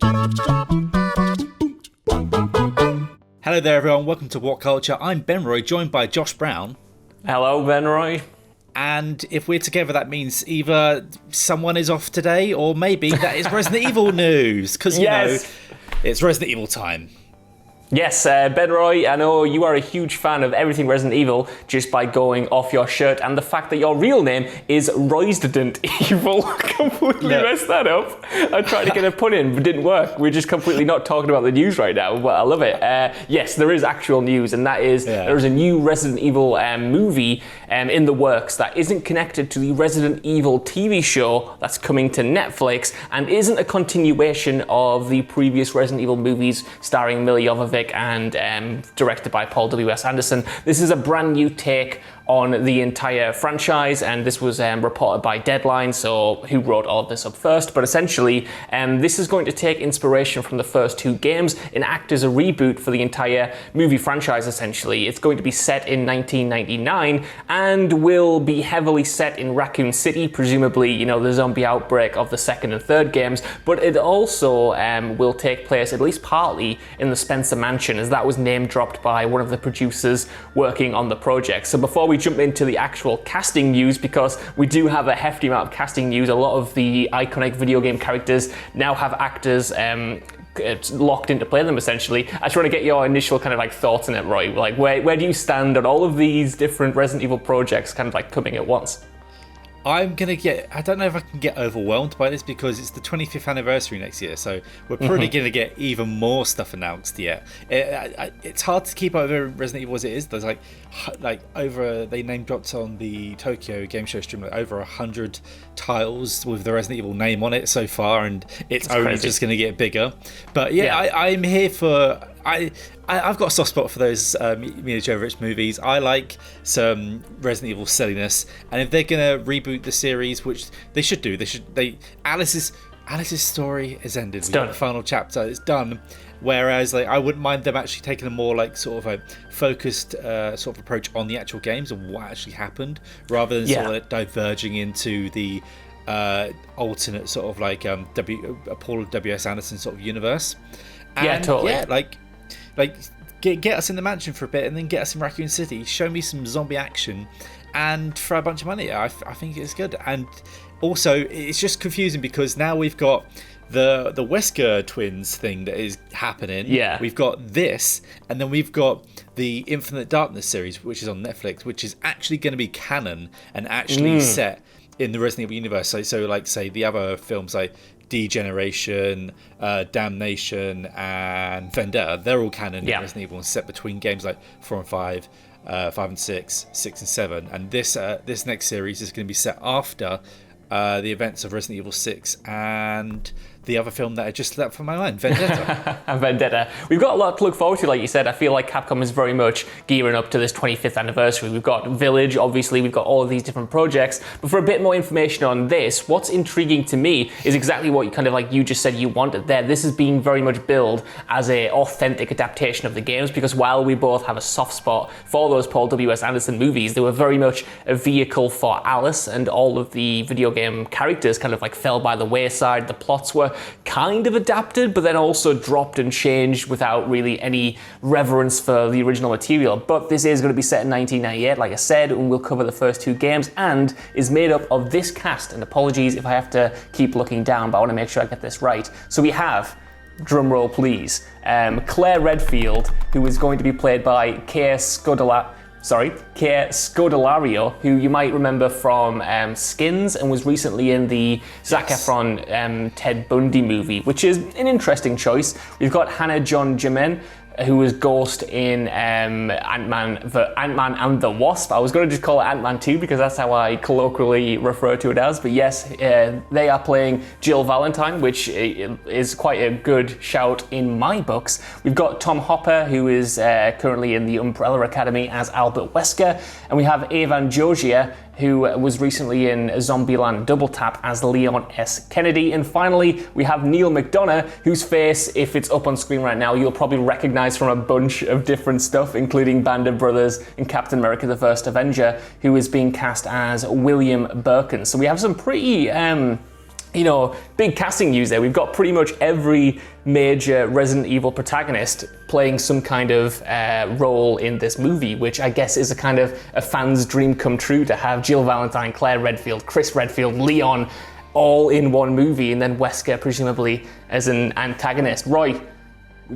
Hello there everyone, welcome to What Culture. I'm Ben Roy, joined by Josh Brown. Hello, Ben Roy. And if we're together, that means either someone is off today, or maybe that is Resident Evil news, because, you know, it's Resident Evil time. Yes, Ben Roy, I know you are a huge fan of everything Resident Evil just by going off your shirt, and the fact that your real name is Resident Evil completely messed that up. I tried to get a pun in, but it didn't work. We're just completely not talking about the news right now, but I love it. Yes, there is actual news, and that is there is a new Resident Evil movie in the works that isn't connected to the Resident Evil TV show that's coming to Netflix, and isn't a continuation of the previous Resident Evil movies starring Milla Jovovich and directed by Paul W.S. Anderson. This is a brand new take on the entire franchise, and this was reported by Deadline, so who wrote all of this up first, but essentially this is going to take inspiration from the first two games and act as a reboot for the entire movie franchise. Essentially, it's going to be set in 1999 and will be heavily set in Raccoon City, presumably, you know, the zombie outbreak of the second and third games, but it also will take place at least partly in the Spencer Mansion, as that was name dropped by one of the producers working on the project. So before we jump into the actual casting news, because we do have a hefty amount of casting news, a lot of the iconic video game characters now have actors locked in to play them, essentially. I just want to get your initial kind of like thoughts on it, Roy. Like, where do you stand on all of these different Resident Evil projects kind of like coming at once? I don't know if I can get overwhelmed by this, because it's the 25th anniversary next year, so we're probably going to get even more stuff announced yet. It's hard to keep up with Resident Evil as it is. There's like they name dropped on the Tokyo Game Show stream over 100 titles with the Resident Evil name on it so far, and it's only just going to get bigger. But I'm here for... I've got a soft spot for those Milla Jovovich movies. I like some Resident Evil silliness, and if they're gonna reboot the series, which they should do, Alice's story is ended. It's done. The final chapter is done. Whereas, like, I wouldn't mind them actually taking a more like sort of a focused sort of approach on the actual games and what actually happened, rather than sort of like diverging into the alternate sort of like Paul W.S. Anderson sort of universe. And, totally. Get us in the mansion for a bit, and then get us in Raccoon City. Show me some zombie action, and throw a bunch of money. I think it's good. And also, it's just confusing because now we've got the Wesker twins thing that is happening. Yeah. We've got this, and then we've got the Infinite Darkness series, which is on Netflix, which is actually going to be canon and actually set in the Resident Evil universe. So like, say, the other films like Degeneration, Damnation, and Vendetta, they're all canon in Resident Evil and set between games like 4 and 5, 5 and 6, 6 and 7. And this next series is going to be set after the events of Resident Evil 6 and the other film that I just left from my mind, Vendetta. Vendetta. We've got a lot to look forward to, like you said. I feel like Capcom is very much gearing up to this 25th anniversary. We've got Village, obviously, we've got all of these different projects. But for a bit more information on this, what's intriguing to me is exactly what you just said you wanted there. This is being very much billed as an authentic adaptation of the games, because while we both have a soft spot for those Paul W.S. Anderson movies, they were very much a vehicle for Alice, and all of the video game characters kind of like fell by the wayside. The plots were kind of adapted, but then also dropped and changed without really any reverence for the original material. But this is going to be set in 1998, like I said, and we'll cover the first two games, and is made up of this cast. And apologies if I have to keep looking down, but I want to make sure I get this right. So we have, drum roll please, Claire Redfield, who is going to be played by Keir Scodelario, who you might remember from Skins, and was recently in the Zac Efron Ted Bundy movie, which is an interesting choice. We've got Hannah John-Jimen, who was Ghost in Ant-Man and the Wasp. I was going to just call it Ant-Man 2 because that's how I colloquially refer to it as. But yes, they are playing Jill Valentine, which is quite a good shout in my books. We've got Tom Hopper, who is currently in the Umbrella Academy as Albert Wesker. And we have Evan Jogia, who was recently in Zombieland Double Tap as Leon S. Kennedy. And finally, we have Neil Mcdonough, whose face, if it's up on screen right now, you'll probably recognize from a bunch of different stuff, including Band of Brothers and Captain America the First Avenger, who is being cast as William Birkin. So we have some pretty big casting news there. We've got pretty much every major Resident Evil protagonist playing some kind of role in this movie, which I guess is a kind of a fan's dream come true, to have Jill Valentine, Claire Redfield, Chris Redfield, Leon, all in one movie, and then Wesker presumably as an antagonist. Roy,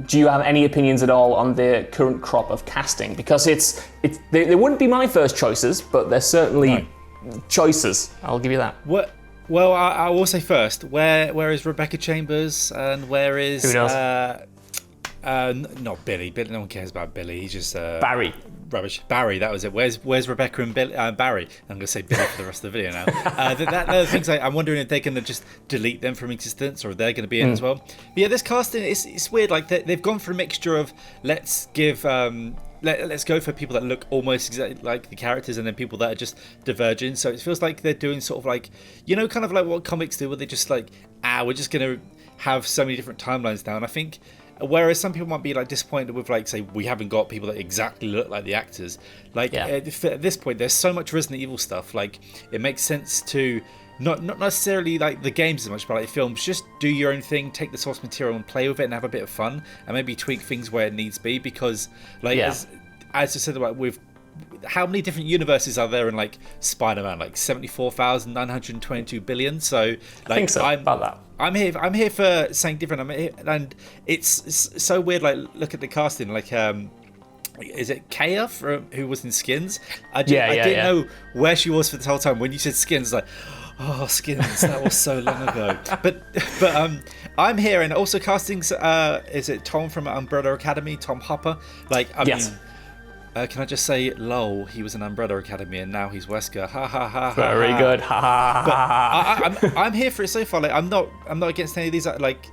do you have any opinions at all on the current crop of casting? Because they wouldn't be my first choices, but they're certainly choices. I'll give you that. What? Well, I will say first, where is Rebecca Chambers, and where is who knows? Not Billy. Billy, no one cares about Billy. He's just Barry. Rubbish. Barry, that was it. Where's Rebecca and Barry? I'm going to say Billy for the rest of the video now. The things I'm wondering if they're going to just delete them from existence, or they're going to be in as well. But yeah, this casting, it's weird. Like they've gone for a mixture of let's go for people that look almost exactly like the characters, and then people that are just divergent. So it feels like they're doing sort of like, kind of like what comics do, where they're just like, we're just going to have so many different timelines now. And I think, whereas some people might be like disappointed with, like, say, we haven't got people that exactly look like the actors. Like at this point, there's so much Resident Evil stuff. Like, it makes sense to not necessarily like the games as much, but like films, just do your own thing, take the source material and play with it and have a bit of fun, and maybe tweak things where it needs be. Because as I said, about with how many different universes are there in like Spider-Man? Like 74,922 billion. So like, I think so, about that. I'm here for something different. And it's so weird. Like, look at the casting. Like, is it Kaya who was in Skins? I didn't know where she was for the whole time. When you said Skins, like, oh, Skins, that was so long ago. But I'm here, and also casting. Is it Tom from Umbrella Academy? Tom Hopper. Like, I mean. Can I just say, lol, he was in Umbrella Academy and now he's Wesker. Ha ha ha. Very good. Ha ha ha. I'm here for it so far. Like, I'm not against any of these. Like,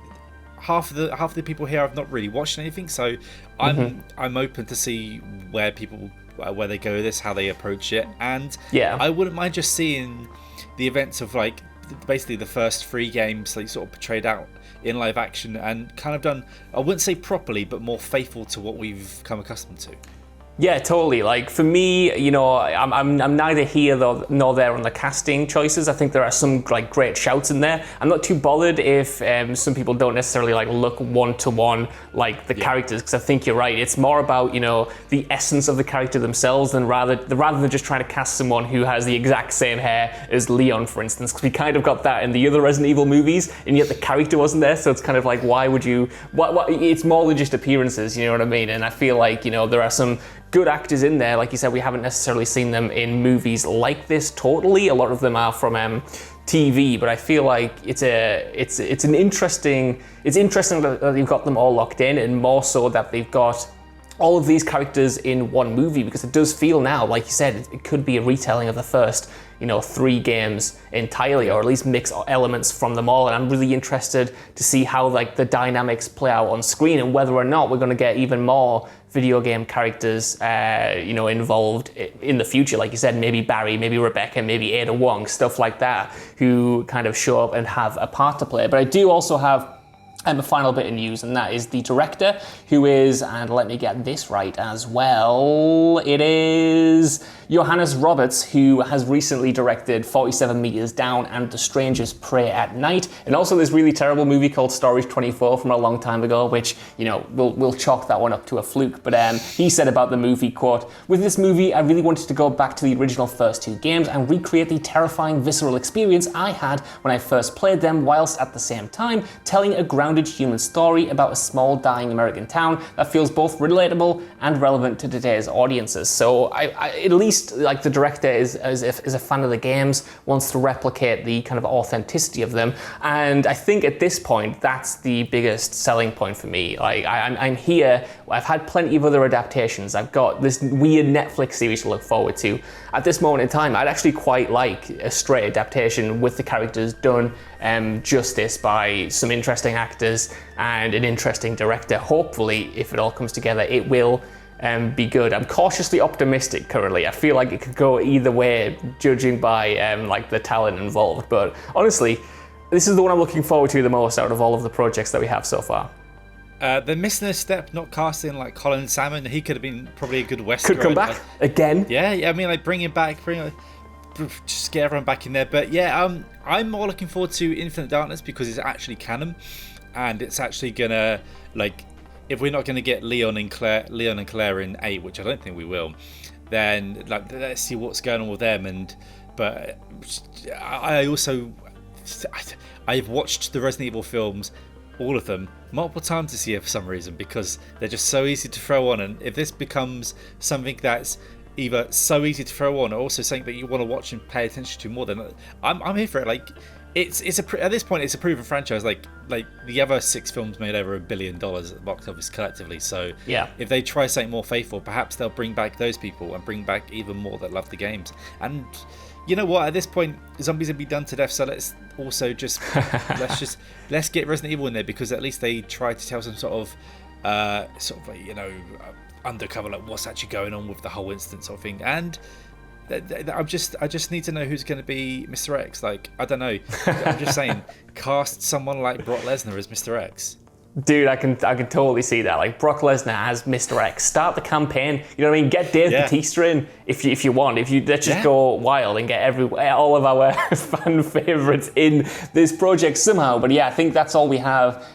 half of the people here I've not really watched anything, so I'm open to see where they go with this, how they approach it, and I wouldn't mind just seeing the events of like basically the first 3 games, like sort of portrayed out in live action and kind of done, I wouldn't say properly, but more faithful to what we've come accustomed to. Yeah, totally. Like, for me, I'm neither here nor there on the casting choices. I think there are some like great shouts in there. I'm not too bothered if some people don't necessarily like look one-to-one like the characters, because I think you're right. It's more about the essence of the character themselves than rather than just trying to cast someone who has the exact same hair as Leon, for instance. Because we kind of got that in the other Resident Evil movies, and yet the character wasn't there. So it's kind of like, why would you? What? It's more than just appearances. You know what I mean? And I feel like there are some good actors in there. Like you said, we haven't necessarily seen them in movies like this totally. A lot of them are from TV, but I feel like it's interesting that you've got them all locked in, and more so that they've got all of these characters in one movie, because it does feel now, like you said, it could be a retelling of the first 3 games entirely, or at least mix elements from them all. And I'm really interested to see how like the dynamics play out on screen, and whether or not we're going to get even more video game characters involved in the future. Like you said, maybe Barry, maybe Rebecca, maybe Ada Wong, stuff like that, who kind of show up and have a part to play. But I do also have a final bit of news, and that is the director, who is, and let me get this right as well, it is Johannes Roberts, who has recently directed 47 Meters Down and The Strangers Pray at Night, and also this really terrible movie called Storage 24 from a long time ago, which, we'll chalk that one up to a fluke. But he said about the movie, quote, "With this movie, I really wanted to go back to the original first 2 games and recreate the terrifying, visceral experience I had when I first played them, whilst at the same time telling a grounded human story about a small, dying American town that feels both relatable and relevant to today's audiences." So I at least, like, the director is a fan of the games, wants to replicate the kind of authenticity of them, and I think at this point that's the biggest selling point for me. Like, I'm here. I've had plenty of other adaptations. I've got this weird Netflix series to look forward to. At this moment in time, I'd actually quite like a straight adaptation with the characters done justice by some interesting actors and an interesting director. Hopefully, if it all comes together, it will be good. I'm cautiously optimistic currently. I feel like it could go either way, judging by like the talent involved. But honestly, this is the one I'm looking forward to the most out of all of the projects that we have so far. They're missing a step, not casting like Colin Salmon. He could have been probably a good Wesker. Could come back again. Yeah. I mean, like bring him back. just get everyone back in there. But yeah, I'm more looking forward to Infinite Darkness because it's actually canon, and it's actually gonna, like, if we're not gonna get Leon and Claire in 8, which I don't think we will, then like let's see what's going on with them. But I've watched the Resident Evil films, all of them, multiple times this year for some reason, because they're just so easy to throw on. And if this becomes something that's either so easy to throw on or also something that you want to watch and pay attention to more, then I'm here for it. Like, it's at this point it's a proven franchise. Like the other 6 films made over $1 billion at the box office collectively. So yeah, if they try something more faithful, perhaps they'll bring back those people and bring back even more that love the games. And you know what? At this point, zombies have been done to death. So let's also let's get Resident Evil in there, because at least they try to tell some sort of undercover, like what's actually going on with the whole incident sort of thing. And I just need to know who's going to be Mr. X. Like, I don't know. I'm just saying, cast someone like Brock Lesnar as Mr. X. Dude, I can totally see that. Like, Brock Lesnar as Mr. X. Start the campaign. You know what I mean? Get Dave Bautista in if you want. Let's just go wild and get all of our fan favorites in this project somehow. But yeah, I think that's all we have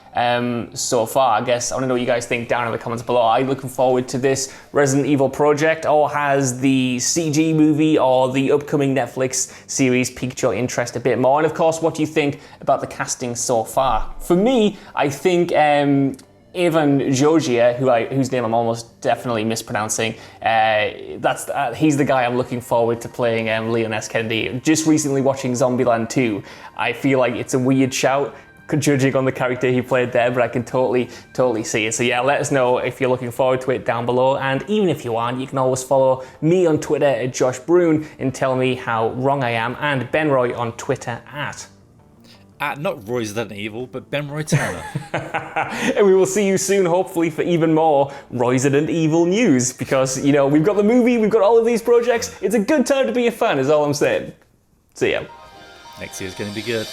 so far. I guess I want to know what you guys think down in the comments below. Are you looking forward to this Resident Evil project, or has the CG movie or the upcoming Netflix series piqued your interest a bit more? And of course, what do you think about the casting so far? For me, I think Ivan Georgia, whose name I'm almost definitely mispronouncing, he's the guy I'm looking forward to playing Leon S. Kennedy. Just recently watching Zombieland 2, I feel like it's a weird shout, judging on the character he played there, but I can totally see it. So yeah, let us know if you're looking forward to it down below. And even if you aren't, you can always follow me on Twitter at Josh Broon and tell me how wrong I am, and Ben Roy on Twitter at not Roy Resident Evil, but Ben Roy Turner. And we will see you soon, hopefully, for even more Resident Evil news, because, you know, we've got the movie, we've got all of these projects. It's a good time to be a fan, is all I'm saying. See ya. Next year's going to be good.